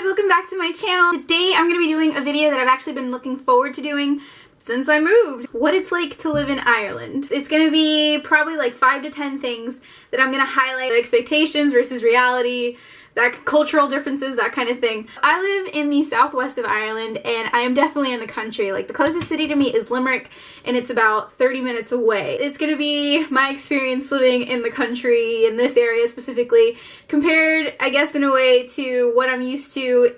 welcome back to my channel. Today I'm going to be doing a video that I've actually been looking forward to doing since I moved. What it's like to live in Ireland. It's going to be probably like 5 to 10 things that I'm going to highlight. Expectations versus reality, that cultural differences, that kind of thing. I live in the southwest of Ireland and I am definitely in the country. Like the closest city to me is Limerick and it's about 30 minutes away. It's gonna be my experience living in the country, in this area specifically, compared, I guess, in a way to what I'm used to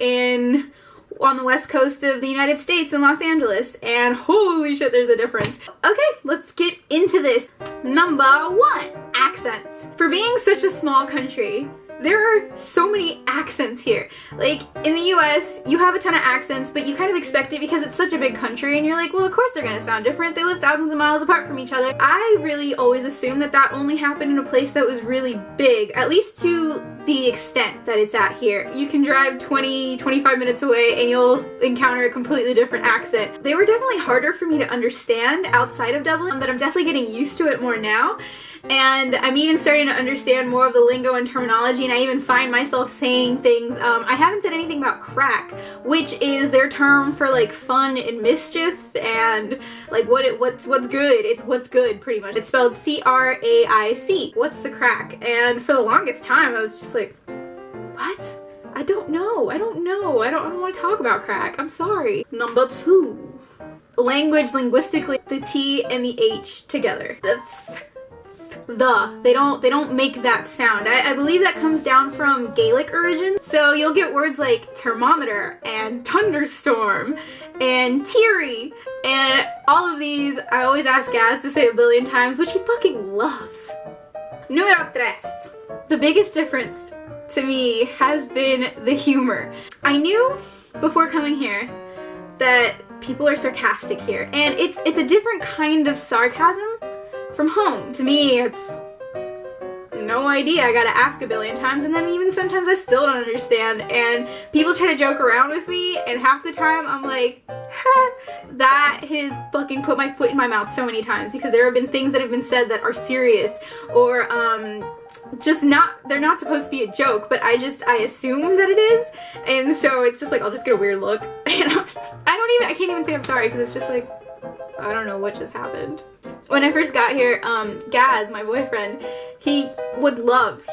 on the west coast of the United States in Los Angeles, and holy shit, there's a difference. Okay, let's get into this. Number 1, accents. For being such a small country, there are so many accents here. Like, in the US, you have a ton of accents, but you kind of expect it because it's such a big country, and you're like, well, of course they're gonna sound different. They live thousands of miles apart from each other. I really always assumed that that only happened in a place that was really big, at least to the extent that it's at here. You can drive 20-25 minutes away and you'll encounter a completely different accent. They were definitely harder for me to understand outside of Dublin, but I'm definitely getting used to it more now. And I'm even starting to understand more of the lingo and terminology, and I even find myself saying things. I haven't said anything about craic, which is their term for like fun and mischief and like what's good. It's what's good, pretty much. It's spelled C-R-A-I-C. What's the craic? And for the longest time I was just like, what? I don't know. I don't want to talk about craic. I'm sorry. Number 2. Language, linguistically, the T and the H together. They don't make that sound. I believe that comes down from Gaelic origin. So you'll get words like thermometer and thunderstorm and teary, and all of these I always ask Gaz to say a billion times, which he fucking loves. Número 3. The biggest difference to me has been the humor. I knew before coming here that people are sarcastic here, and it's a different kind of sarcasm from home. To me, it's no idea. I gotta ask a billion times, and then even sometimes I still don't understand, and people try to joke around with me, and half the time I'm like, ha. That has fucking put my foot in my mouth so many times, because there have been things that have been said that are serious, or just they're not supposed to be a joke, but I assume that it is, and so it's just like, I'll just get a weird look, and I can't even say I'm sorry, because it's just like, I don't know what just happened. When I first got here, Gaz, my boyfriend, he loved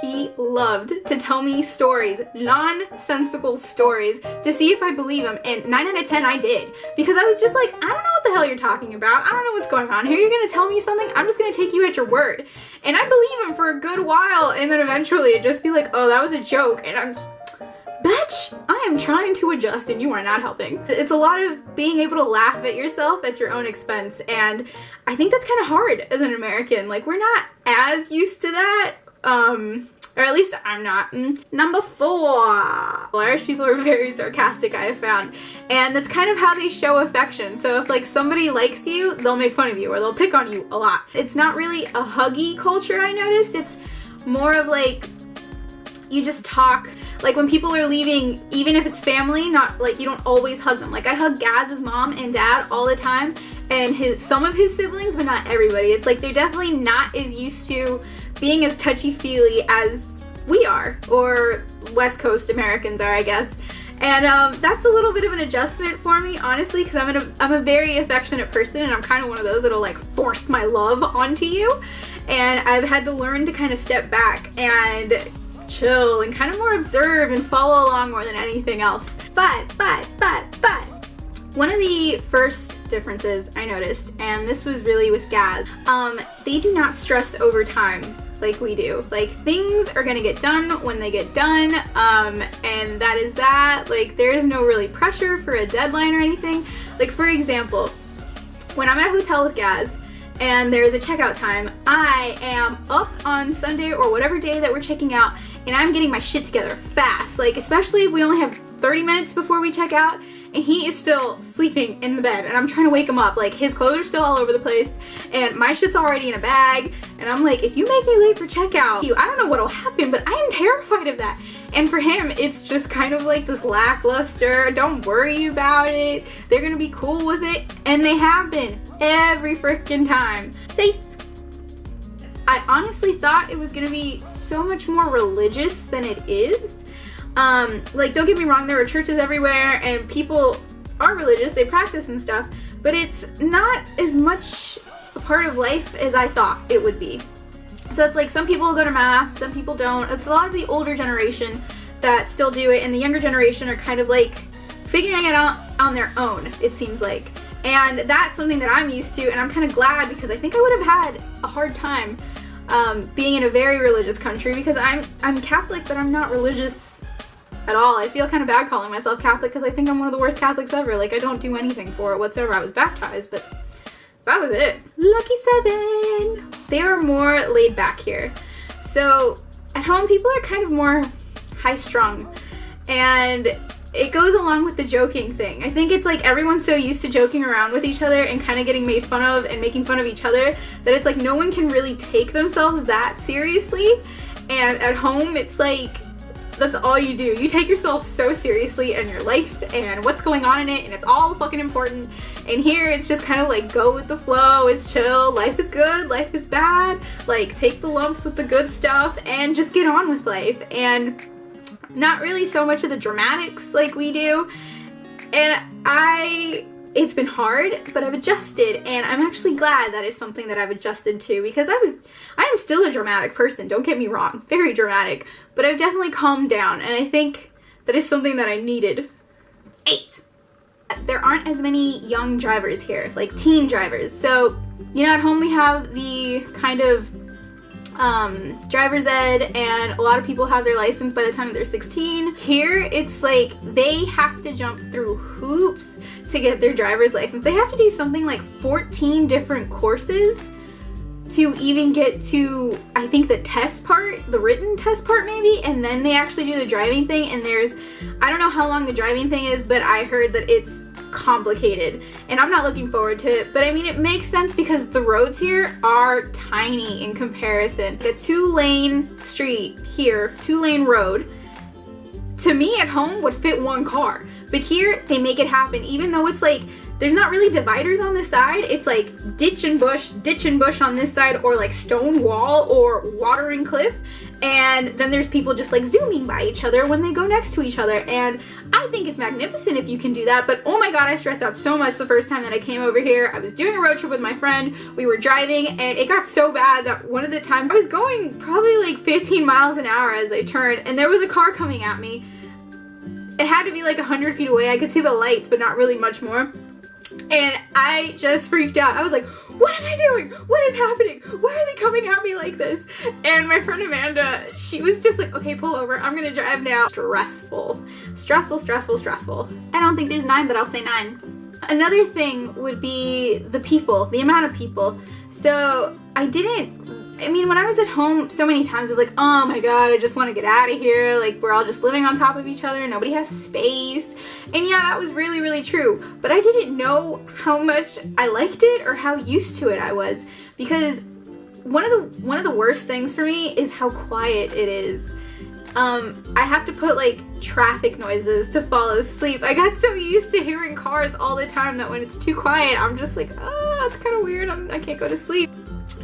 to tell me stories, nonsensical stories, to see if I'd believe him, and 9 out of 10 I did. Because I was just like, I don't know what the hell you're talking about, I don't know what's going on here, you're gonna tell me something, I'm just gonna take you at your word. And I believe him for a good while, and then eventually it'd just be like, oh, that was a joke, and I'm just, bitch, I am trying to adjust and you are not helping. It's a lot of being able to laugh at yourself at your own expense, and I think that's kind of hard as an American. Like, we're not as used to that, or at least I'm not. Number 4. Well, Irish people are very sarcastic, I have found, and that's kind of how they show affection. So if like somebody likes you, they'll make fun of you or they'll pick on you a lot. It's not really a huggy culture, I noticed. It's more of like, you just talk. Like when people are leaving, even if it's family, not like, you don't always hug them. Like I hug Gaz's mom and dad all the time, and some of his siblings, but not everybody. It's like they're definitely not as used to being as touchy-feely as we are, or West Coast Americans are, I guess. And that's a little bit of an adjustment for me, honestly, because I'm a very affectionate person, and I'm kind of one of those that'll like force my love onto you. And I've had to learn to kind of step back and chill and kind of more observe and follow along more than anything else. But one of the first differences I noticed, and this was really with Gaz, they do not stress over time like we do. Like, things are gonna get done when they get done, and that is that. Like, there is no really pressure for a deadline or anything. Like, for example, when I'm at a hotel with Gaz and there's a checkout time, I am up on Sunday or whatever day that we're checking out, and I'm getting my shit together fast. Like, especially if we only have 30 minutes before we check out and he is still sleeping in the bed and I'm trying to wake him up. Like, his clothes are still all over the place and my shit's already in a bag, and I'm like, if you make me late for checkout, I don't know what'll happen, but I am terrified of that. And for him, it's just kind of like this lackluster, don't worry about it, they're gonna be cool with it, and they have been every freaking time. I honestly thought it was gonna be so much more religious than it is. Like, don't get me wrong, there are churches everywhere and people are religious, they practice and stuff, but it's not as much a part of life as I thought it would be. So it's like some people go to mass, some people don't. It's a lot of the older generation that still do it, and the younger generation are kind of like figuring it out on their own, it seems like. And that's something that I'm used to, and I'm kind of glad, because I think I would have had a hard time being in a very religious country, because I'm Catholic, but I'm not religious at all. I feel kind of bad calling myself Catholic because I think I'm one of the worst Catholics ever. Like, I don't do anything for it whatsoever. I was baptized, but that was it. Lucky 7! They are more laid back here. So at home, people are kind of more high-strung, and it goes along with the joking thing. I think it's like everyone's so used to joking around with each other and kind of getting made fun of and making fun of each other that it's like no one can really take themselves that seriously. And at home, it's like that's all you do. You take yourself so seriously and your life and what's going on in it, and it's all fucking important. And here it's just kind of like go with the flow, it's chill, life is good, life is bad, like take the lumps with the good stuff and just get on with life. And not really so much of the dramatics like we do. And it's been hard, but I've adjusted, and I'm actually glad that is something that I've adjusted to, because I am still a dramatic person, don't get me wrong, very dramatic, but I've definitely calmed down, and I think that is something that I needed. 8. There aren't as many young drivers here, like teen drivers. So, you know, at home we have the kind of driver's ed, and a lot of people have their license by the time they're 16. Here, it's like they have to jump through hoops to get their driver's license. They have to do something like 14 different courses to even get to, I think, the test part, the written test part maybe, and then they actually do the driving thing. And I don't know how long the driving thing is, but I heard that it's complicated, and I'm not looking forward to it. But I mean, it makes sense because the roads here are tiny in comparison. A 2-lane street here, 2-lane road, to me at home would fit one car. But here, they make it happen, even though it's like, there's not really dividers on this side. It's like ditch and bush on this side, or like stone wall or watering cliff. And then there's people just like zooming by each other when they go next to each other. And I think it's magnificent if you can do that. But oh my God, I stressed out so much the first time that I came over here. I was doing a road trip with my friend. We were driving, and it got so bad that one of the times I was going probably like 15 miles an hour as I turned, and there was a car coming at me. It had to be like 100 feet away. I could see the lights, but not really much more. And I just freaked out. I was like, what am I doing? What is happening? Why are they coming at me like this? And my friend Amanda, she was just like, okay, pull over. I'm gonna drive now. Stressful. Stressful, stressful, stressful. I don't think there's 9, but I'll say 9. Another thing would be the people, the amount of people. So when I was at home so many times, I was like, oh my God, I just want to get out of here. Like, we're all just living on top of each other. Nobody has space. And yeah, that was really, really true. But I didn't know how much I liked it or how used to it I was. Because one of the worst things for me is how quiet it is. I have to put like traffic noises to fall asleep. I got so used to hearing cars all the time that when it's too quiet, I'm just like, oh, that's kind of weird. I can't go to sleep.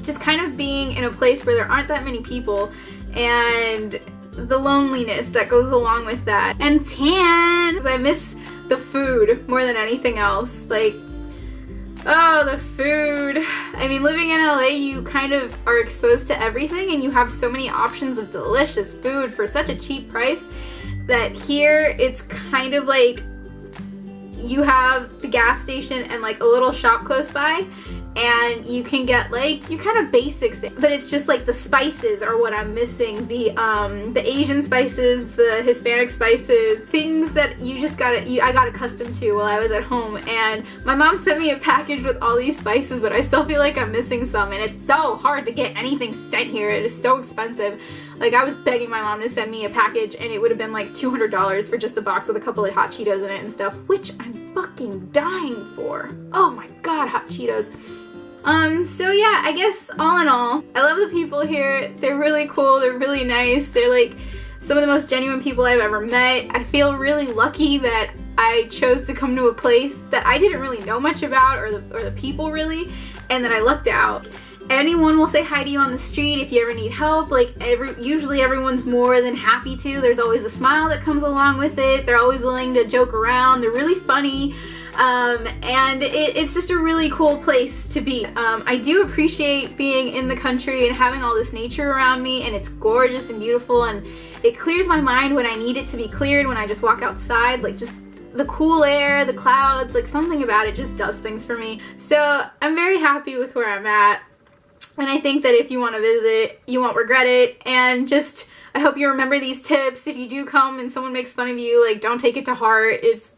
Just kind of being in a place where there aren't that many people, and the loneliness that goes along with that. And 10, I miss the food more than anything else. Like, oh, the food. I mean, living in LA, you kind of are exposed to everything, and you have so many options of delicious food for such a cheap price that here it's kind of like you have the gas station and like a little shop close by, and you can get like your kind of basics, but it's just like the spices are what I'm missing. The Asian spices, the Hispanic spices, things that I got accustomed to while I was at home. And my mom sent me a package with all these spices, but I still feel like I'm missing some, and it's so hard to get anything sent here. It is so expensive. Like, I was begging my mom to send me a package, and it would have been like $200 for just a box with a couple of hot Cheetos in it and stuff, which I'm fucking dying for. Oh my God, hot Cheetos. So yeah, I guess all in all, I love the people here. They're really cool. They're really nice. They're like some of the most genuine people I've ever met. I feel really lucky that I chose to come to a place that I didn't really know much about, or the people really, and that I lucked out. Anyone will say hi to you on the street if you ever need help. Like, usually everyone's more than happy to. There's always a smile that comes along with it. They're always willing to joke around. They're really funny. And it's just a really cool place to be. I do appreciate being in the country and having all this nature around me, and it's gorgeous and beautiful, and it clears my mind when I need it to be cleared, when I just walk outside. Like, just the cool air, the clouds, like something about it just does things for me. So I'm very happy with where I'm at. And I think that if you want to visit, you won't regret it. And just, I hope you remember these tips. If you do come and someone makes fun of you, like, don't take it to heart. It's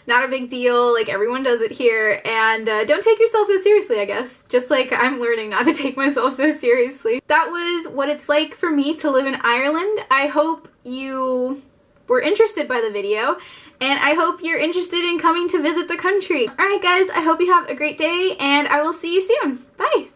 not a big deal. Like, everyone does it here. And don't take yourself so seriously, I guess. Just like I'm learning not to take myself so seriously. That was what it's like for me to live in Ireland. I hope you were interested by the video. And I hope you're interested in coming to visit the country. Alright guys, I hope you have a great day, and I will see you soon. Bye!